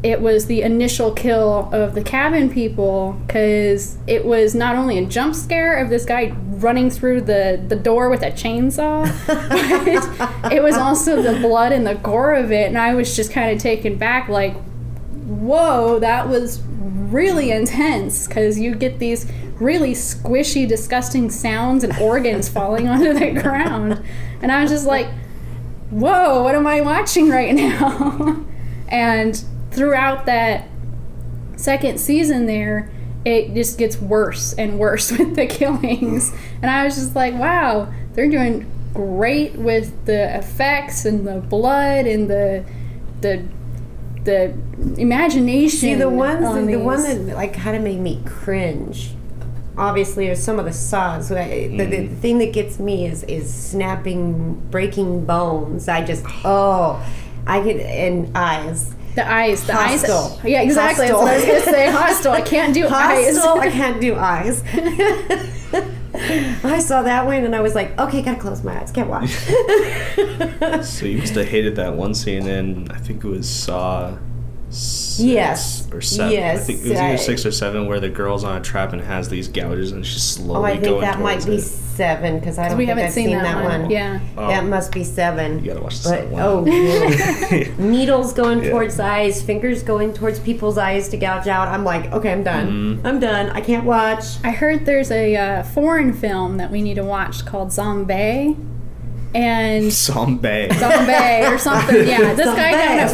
it was the initial kill of the cabin people, because it was not only a jump scare of this guy running through the door with a chainsaw, but it was also the blood and the gore of it, and I was just kind of taken back, like, whoa, that was really intense, because you get these really squishy, disgusting sounds and organs falling onto the ground, and I was just like, whoa, what am I watching right now? And throughout that second season there, it just gets worse and worse with the killings, and I was just like, wow, they're doing great with the effects and the blood and the the imagination. See, the one these. that like kind of made me cringe. Obviously, are some of the saws. The thing that gets me is snapping, breaking bones. I get and eyes. The eyes. Hostile. Yeah, exactly. Hostile. I was going to say hostile. I can't do eyes. Hostile. I can't do eyes. I saw that one and I was like, okay, gotta close my eyes. Can't watch. So you must have hated that one scene in, I think it was Saw 6 or 7. Yes. I think it was either 6 or 7 where the girl's on a trap and has these gouges and she's slowly I going think that might towards be it. 7 because I don't we think haven't I've seen that one. Yeah. That must be 7. You gotta watch the But, 7 one. oh, yeah. Needles going towards the eyes, fingers going towards people's eyes to gouge out. I'm like, okay, I'm done. Mm-hmm. I'm done. I can't watch. I heard there's a foreign film that we need to watch called Zombie. And Zombie or something. Yeah, this guy down at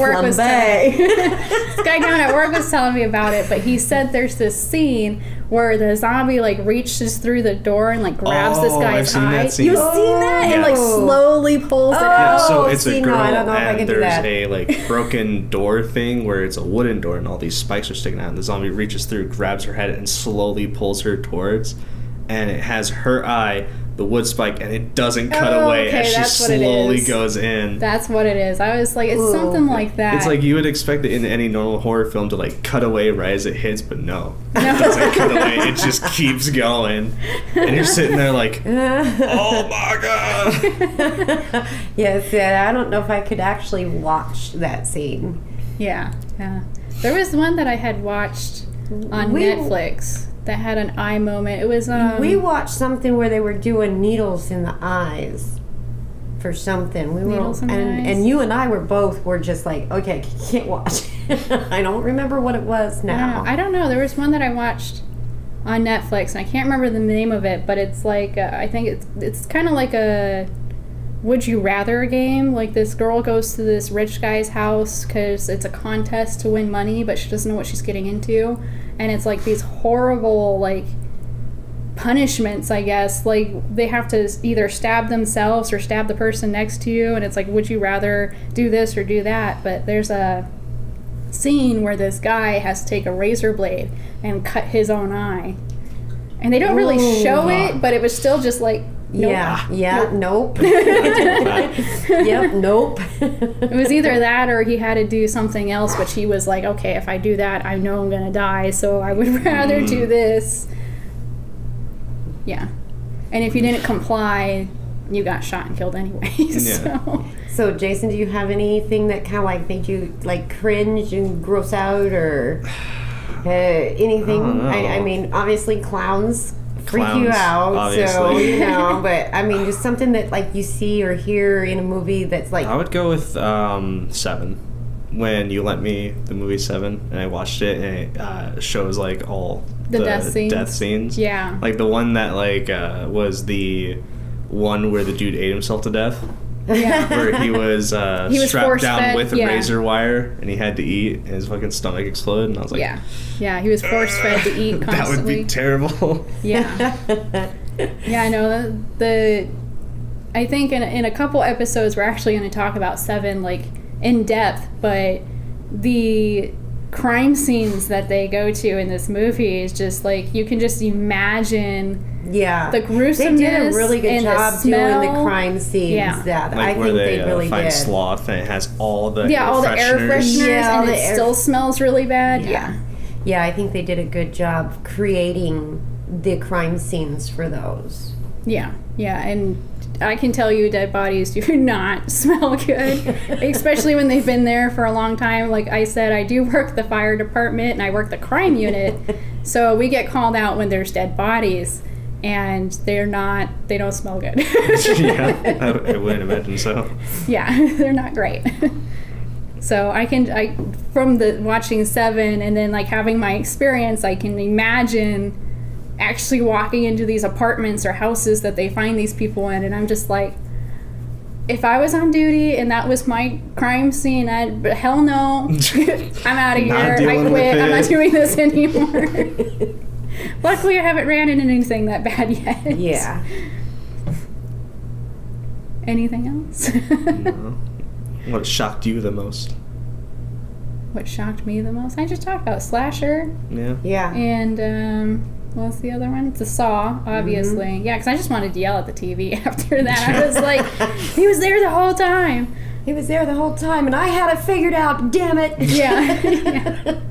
work was telling me about it, but he said there's this scene where the zombie like reaches through the door and like grabs this guy's I've seen eye. that scene. You've seen that? And like slowly pulls it Yeah, out. so it's see, a no, girl I don't know if I and can do there's that. a like broken door thing where it's a wooden door and all these spikes are sticking out and the zombie reaches through, grabs her head and slowly pulls her towards, and it has her eye, the wood spike, and it doesn't cut away as she slowly goes in. That's what it is. I was like, it's something like that. It's like you would expect it in any normal horror film to like cut away right as it hits, but no. It doesn't cut away. It just keeps going. And you're sitting there like, oh my god. Yes, I don't know if I could actually watch that scene. Yeah. There was one that I had watched on Netflix that had an eye moment. It was we watched something where they were doing needles in the eyes for something. Needles in the eyes? And you and I were just like, okay, can't watch. I don't remember what it was now. I don't know. There was one that I watched on Netflix, and I can't remember the name of it, but it's like I think it's kind of like a would you rather game. Like this girl goes to this rich guy's house because it's a contest to win money, but she doesn't know what she's getting into. And it's like these horrible like punishments, I guess. Like they have to either stab themselves or stab the person next to you, and it's like, would you rather do this or do that? But there's a scene where this guy has to take a razor blade and cut his own eye, and they don't really show it, but it was still just like nope. Nope. Yep, nope. It was either that or he had to do something else, which he was like, okay, if I do that, I know I'm gonna die, so I would rather do this. Yeah. And if you didn't comply, you got shot and killed anyway. Yeah. So Jason, do you have anything that kind of like made you like cringe and gross out or anything? I mean, obviously clowns freak you out, obviously. so you know, but I mean just something that like you see or hear in a movie that's like I would go with 7. When you lent me the movie 7 and I watched it, and it shows like all the death scenes. Yeah. Like the one that like was the one where the dude ate himself to death. Yeah. Where he was strapped down force-fed, with a razor wire and he had to eat and his fucking stomach exploded, and I was like, yeah, he was force fed to eat constantly. That would be terrible. Yeah. Yeah, I know. I think in a couple episodes we're actually going to talk about 7 like in depth, but the crime scenes that they go to in this movie is just like you can just imagine the gruesomeness. They did a really good job doing the crime scenes. Yeah. That Like I where think they really find did. sloth and it has all the air all the air fresheners, and it still smells really bad. Yeah, I think they did a good job creating the crime scenes for those. Yeah, and I can tell you dead bodies do not smell good, especially when they've been there for a long time. Like I said, I do work the fire department and I work the crime unit, so we get called out when there's dead bodies, and they don't smell good. Yeah, I wouldn't imagine so. Yeah, they're not great. So I from the watching 7 and then like having my experience, I can imagine actually walking into these apartments or houses that they find these people in, and I'm just like, if I was on duty and that was my crime scene, hell no. I'm out of here. I quit. I'm not doing this anymore. Luckily I haven't ran into anything that bad yet. Yeah. Anything else? No. What shocked you the most? what shocked me the most. I just talked about Slasher. Yeah. Yeah. And what's the other one? The Saw, obviously. Mm-hmm. Yeah, because I just wanted to yell at the TV after that. I was like, he was there the whole time. He was there the whole time, and I had it figured out. Damn it! Yeah.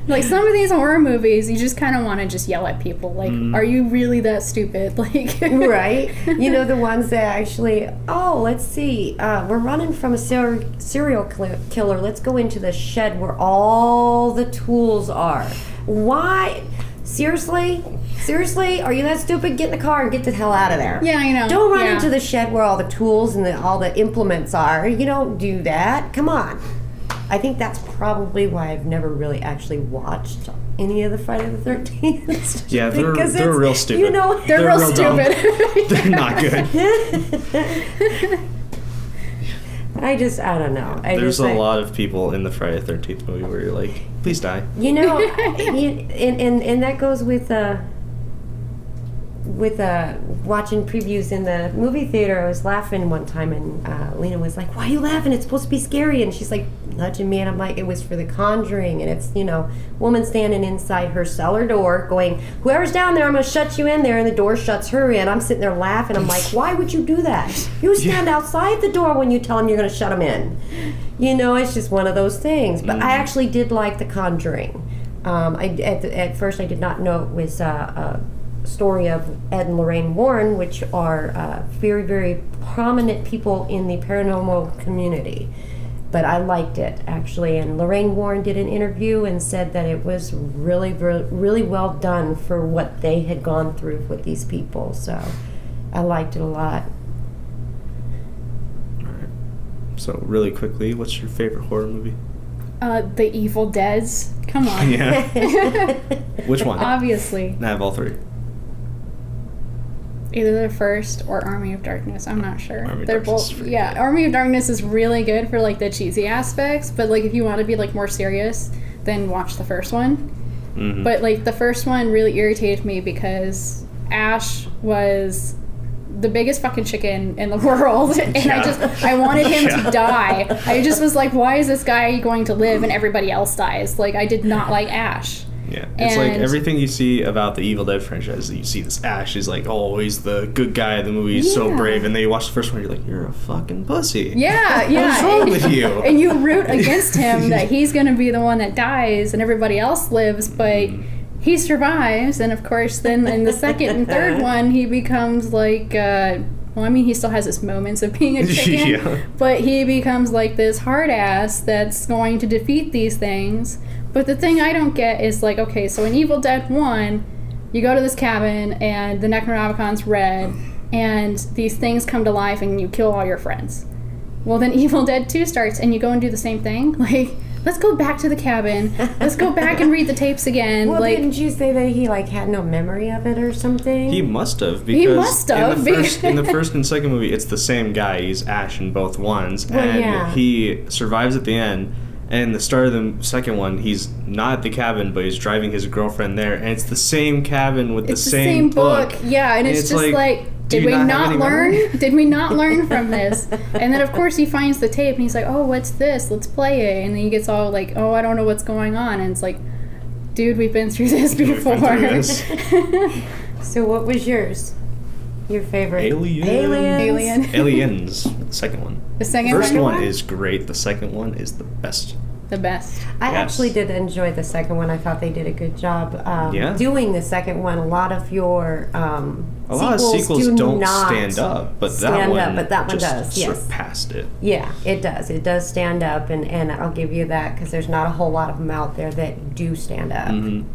Like, some of these horror movies, you just kind of want to just yell at people. Like, are you really that stupid? Like, Right? You know, the ones that actually, let's see, we're running from a serial killer. Let's go into the shed where all the tools are. Why? Seriously? Are you that stupid? Get in the car and get the hell out of there. Yeah, I know. Don't run into the shed where all the tools and all the implements are. You don't do that. Come on. I think that's probably why I've never really actually watched any of the Friday the 13th. Yeah, they're real stupid. You know, They're real stupid. They're not good. I don't know. There's a lot of people in the Friday the 13th movie where you're like, please die. You know, and that goes with watching previews in the movie theater. I was laughing one time, and Lena was like, "Why are you laughing? It's supposed to be scary." And she's like nudging me, and I'm like, "It was for The Conjuring." And it's, woman standing inside her cellar door going, "Whoever's down there, I'm going to shut you in there." And the door shuts her in. I'm sitting there laughing. I'm like, "Why would you do that? You stand outside the door when you tell them you're going to shut them in." It's just one of those things. But I actually did like The Conjuring. At first I did not know it was a story of Ed and Lorraine Warren, which are very, very prominent people in the paranormal community. But I liked it, actually. And Lorraine Warren did an interview and said that it was really, really well done for what they had gone through with these people. So I liked it a lot. All right. So really quickly, what's your favorite horror movie? The Evil Deads. Come on. Yeah. Which one? Obviously. I have all three. Either the first or Army of Darkness. I'm not sure. They're both. Yeah, good. Army of Darkness is really good for like the cheesy aspects, but like if you want to be like more serious, then watch the first one. Mm-hmm. But like the first one really irritated me because Ash was the biggest fucking chicken in the world, and I wanted him to die. I just was like, why is this guy going to live and everybody else dies? Like, I did not like Ash. Yeah, it's like everything you see about the Evil Dead franchise. You see this Ash is like, oh, he's the good guy of the movie. He's so brave. And then you watch the first one, you're like, you're a fucking pussy. Yeah. What's wrong with you? And you root against him that he's going to be the one that dies and everybody else lives, but he survives. And of course, then in the second and third one, he becomes like, he still has his moments of being a chicken, but he becomes like this hard ass that's going to defeat these things. But the thing I don't get is like, okay, so in Evil Dead 1, you go to this cabin and the Necronomicon's red and these things come to life and you kill all your friends. Well, then Evil Dead 2 starts and you go and do the same thing. Like, let's go back to the cabin. Let's go back and read the tapes again. Well, like, didn't you say that he had no memory of it or something? He must have, because in the first and second movie, it's the same guy. He's Ash in both ones, and he survives at the end. And the start of the second one, he's not at the cabin, but he's driving his girlfriend there, and it's the same cabin with the same book. Yeah, and it's just like, did we not learn? Did we not learn from this? And then of course he finds the tape and he's like, oh, what's this? Let's play it. And then he gets all like, oh, I don't know what's going on. And it's like, dude, we've been through this before. So what was yours? Your favorite? Aliens. The second one. The second First one is great. The second one is the best. The best. I actually did enjoy the second one. I thought they did a good job doing the second one. A lot of your a lot of sequels don't stand up, but that one does. Yes, surpassed it. Yeah, it does. It does stand up, and I'll give you that because there's not a whole lot of them out there that do stand up. Mm-hmm.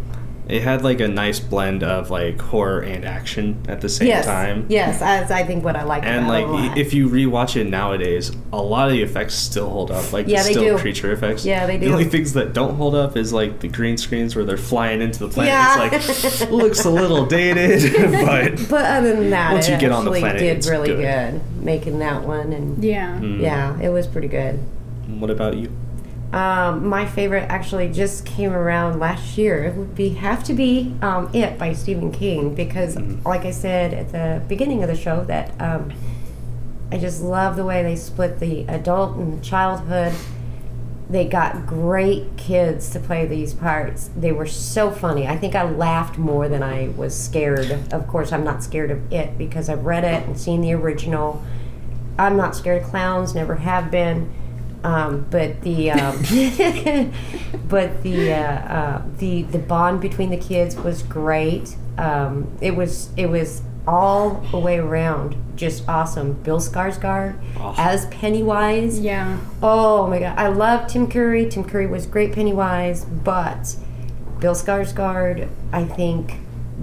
It had like a nice blend of like horror and action at the same time. Yes, I think what I like and about like it a lot. if you rewatch it nowadays, a lot of the effects still hold up. Like the still creature effects. Yeah, they do. The only things that don't hold up is like the green screens where they're flying into the planet. Yeah. It's like looks a little dated, but other than that, once you get on the planet, did it's really good making that one, and yeah, it was pretty good. What about you? My favorite actually just came around last year. It would have to be It by Stephen King, because like I said at the beginning of the show that I just love the way they split the adult and childhood. They got great kids to play these parts. They were so funny. I think I laughed more than I was scared. Of course, I'm not scared of it because I've read it and seen the original. I'm not scared of clowns, never have been. But the bond between the kids was great. It was all the way around just awesome. Bill Skarsgård as Pennywise. Yeah. Oh my God, I love Tim Curry. Tim Curry was great Pennywise, but Bill Skarsgård, I think,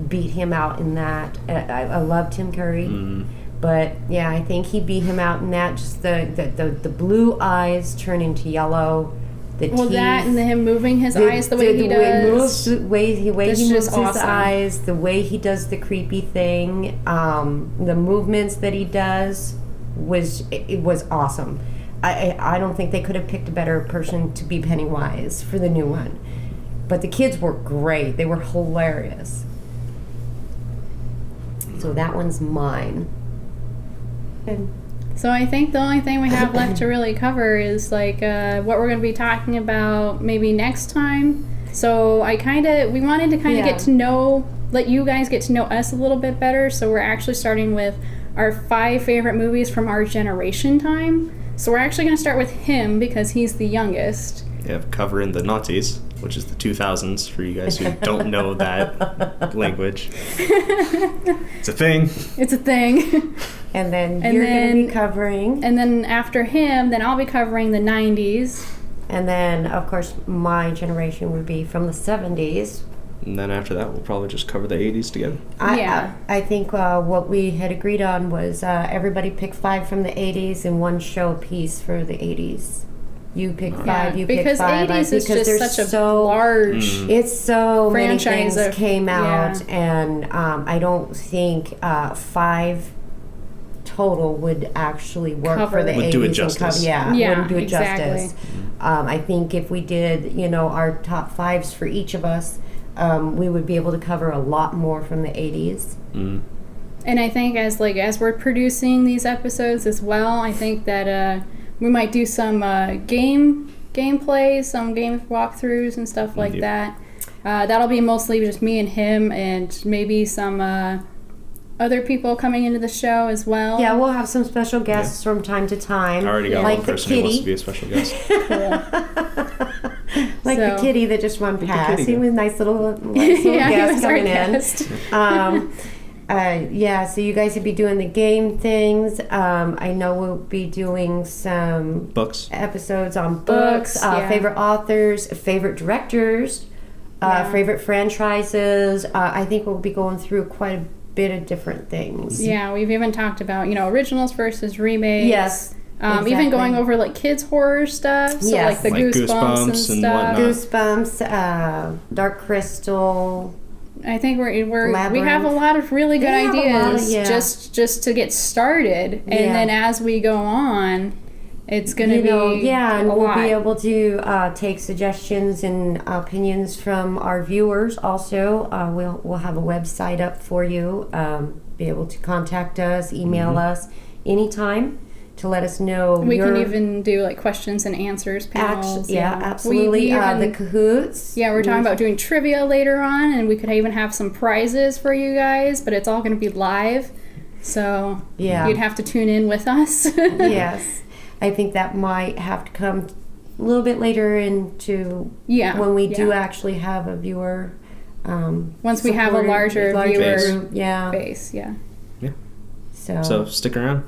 beat him out in that. I love Tim Curry. But yeah, I think he beat him out in that. Just the blue eyes turn into yellow. The teeth. That and him moving his eyes the way he does. The way he moves his awesome. eyes, the way he does the creepy thing, the movements that he does was awesome. I don't think they could have picked a better person to be Pennywise for the new one. But the kids were great. They were hilarious. So that one's mine. So I think the only thing we have left to really cover is like what we're going to be talking about maybe next time. So we wanted to get to know, let you guys get to know us a little bit better. So we're actually starting with our 5 favorite movies from our generation time. So we're actually going to start with him because he's the youngest. Yeah, covering the Nazis, which is the 2000s for you guys who don't know that language. It's a thing. It's a thing. And then you're going to be covering. And then after him, then I'll be covering the 90s. And then, of course, my generation would be from the 70s. And then after that, we'll probably just cover the 80s together. I think what we had agreed on was everybody pick 5 from the 80s and 1 show piece for the 80s. You pick 5, you pick 5. Because 80s is just such a large It's so franchise many things came out, and I don't think 5 total would actually work for the 80s. Would do it justice. Wouldn't do it exactly. justice. I think if we did, our top 5s for each of us, we would be able to cover a lot more from the 80s. And I think as we're producing these episodes as well, I think that we might do some gameplay, some game walkthroughs and stuff like that. That'll be mostly just me and him, and maybe some other people coming into the show as well. Yeah, we'll have some special guests from time to time. I already got one person who wants to be a special guest. The kitty that just went past. He was nice little guest coming in. So you guys would be doing the game things. I know we'll be doing some books episodes on books, favorite authors, favorite directors, favorite franchises. I think we'll be going through quite a bit of different things. Yeah, we've even talked about, originals versus remakes. Yes. Exactly. Even going over kids horror stuff. So like the Goosebumps and stuff. Goosebumps, Dark Crystal. I think we have a lot of really good ideas just to get started, and then as we go on, it's going to be and we'll be able to take suggestions and opinions from our viewers. Also, we'll have a website up for you. Be able to contact us, email us anytime to let us know. We can even do questions and answers panels. Absolutely. The Cahoots. Yeah, we're talking about doing trivia later on, and we could even have some prizes for you guys, but it's all going to be live, so you'd have to tune in with us. Yes. I think that might have to come a little bit later into when we do actually have a viewer. Once we have a larger viewer base. Yeah. So stick around.